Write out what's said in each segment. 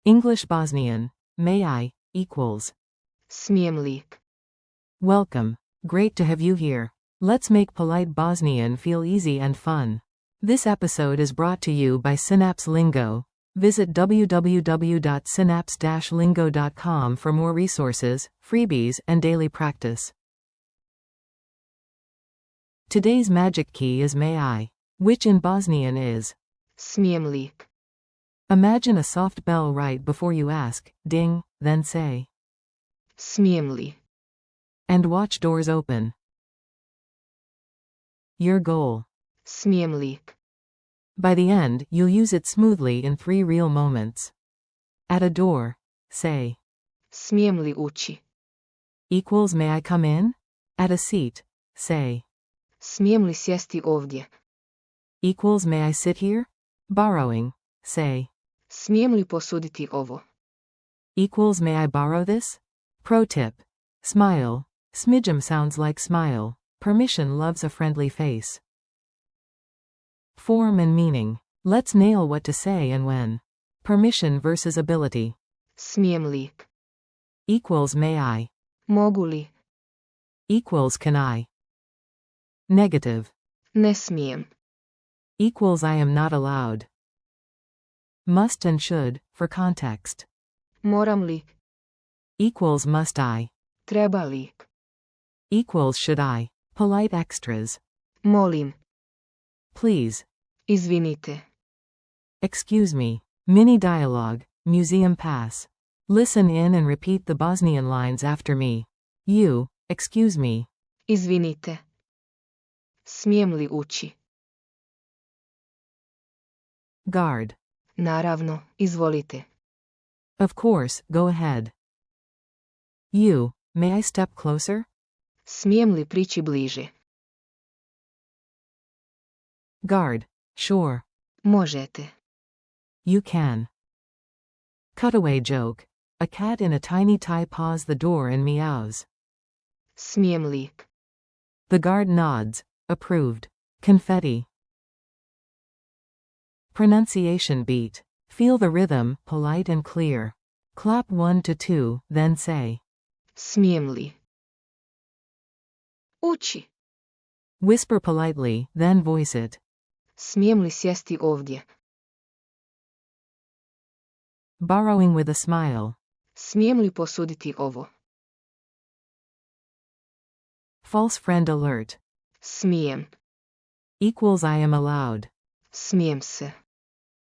English-Bosnian, may I, equals. Smijem li? Welcome. Great to have you here. Let's make polite Bosnian feel easy and fun. This episode is brought to you by Synapse Lingo. Visit www.synapse-lingo.com for more resources, freebies, and daily practice. Today's magic key is may I, which in Bosnian is Smijem li? imagine a soft bell right before you ask, ding, then say, Smijem li? and watch doors open. Your goal. Smijem li? By the end, you'll use it smoothly in 3 real moments. At a door, say, Smijem li ući? equals may I come in? At a seat, say, Smijem li sjesti ovdje? equals may I sit here? Borrowing, say, Smijem li posuditi ovo? equals may I borrow this? Pro tip. Smile. Smidgem sounds like smile. Permission loves a friendly face. Form and meaning. Let's nail what to say and when. Permission versus ability. Smijem li? Equals may I. Mogu li? Equals can I. Negative. Ne smijem. Equals I am not allowed. Must and should, for context. Moram li? Equals must I. Treba li? Equals should I. Polite extras. Molim. Please. Izvinite. Excuse me. Mini dialogue. Museum pass. Listen in and repeat the Bosnian lines after me. You, excuse me. Izvinite. Smijem li ući? Guard. Naravno, izvolite. Of course, go ahead. You, may I step closer? Smijem li prići bliže? Guard. Sure. Možete. You can. Cutaway joke. A cat in a tiny tie paws the door and meows. Smijem li? The guard nods. Approved. Confetti. Pronunciation beat. Feel the rhythm, polite and clear. Clap 1 to 2, then say. Smijem li? Ući. Whisper politely, then voice it. Smijem li sjesti ovdje? Borrowing with a smile. Smijem li posuditi ovo? False friend alert. Smijem. Equals I am allowed. Smijem se.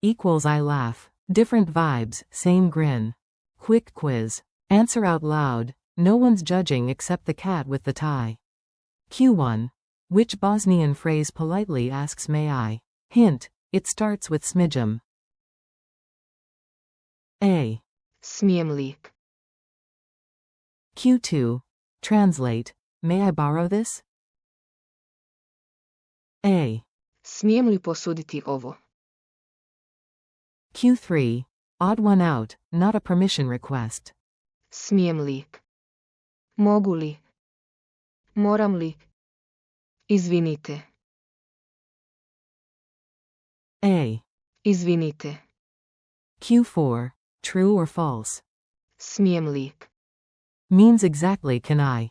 Equals I laugh. Different vibes, same grin. Quick quiz. Answer out loud. No one's judging except the cat with the tie. Q1. Which Bosnian phrase politely asks may I? Hint. It starts with smidgem. A. Smijem li? Q2. Translate. May I borrow this? A. Smijem li posuditi ovo? Q3. Odd one out, not a permission request. Smijem li? Mogu li? Moram li? Izvinite. A. Izvinite. Q4. True or false? Smijem li? Means exactly can I.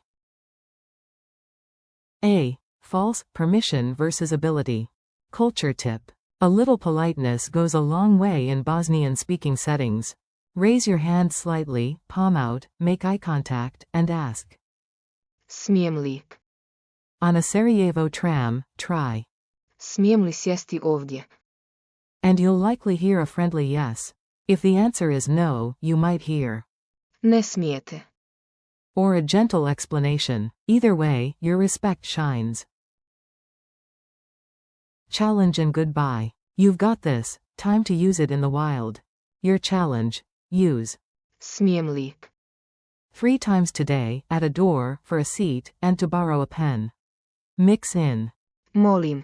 A. False, permission versus ability. Culture tip. A little politeness goes a long way in Bosnian speaking settings. Raise your hand slightly, palm out, make eye contact, and ask. Smijem li? On a Sarajevo tram, try. Smijem li sjesti ovdje? And you'll likely hear a friendly yes. If the answer is no, you might hear. Ne smijete. Or a gentle explanation. Either way, your respect shines. Challenge and goodbye. You've got this. Time to use it in the wild. Your challenge. Use. Smijem li? 3 times today, at a door, for a seat, and to borrow a pen. Mix in. Molim.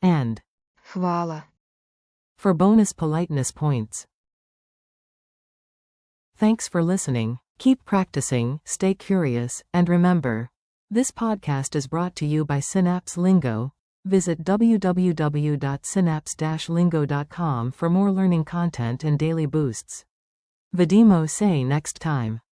And. Hvala. For bonus politeness points. Thanks for listening. Keep practicing, stay curious, and remember, this podcast is brought to you by Synapse Lingo. Visit www.synapse-lingo.com for more learning content and daily boosts. Vidimo se next time.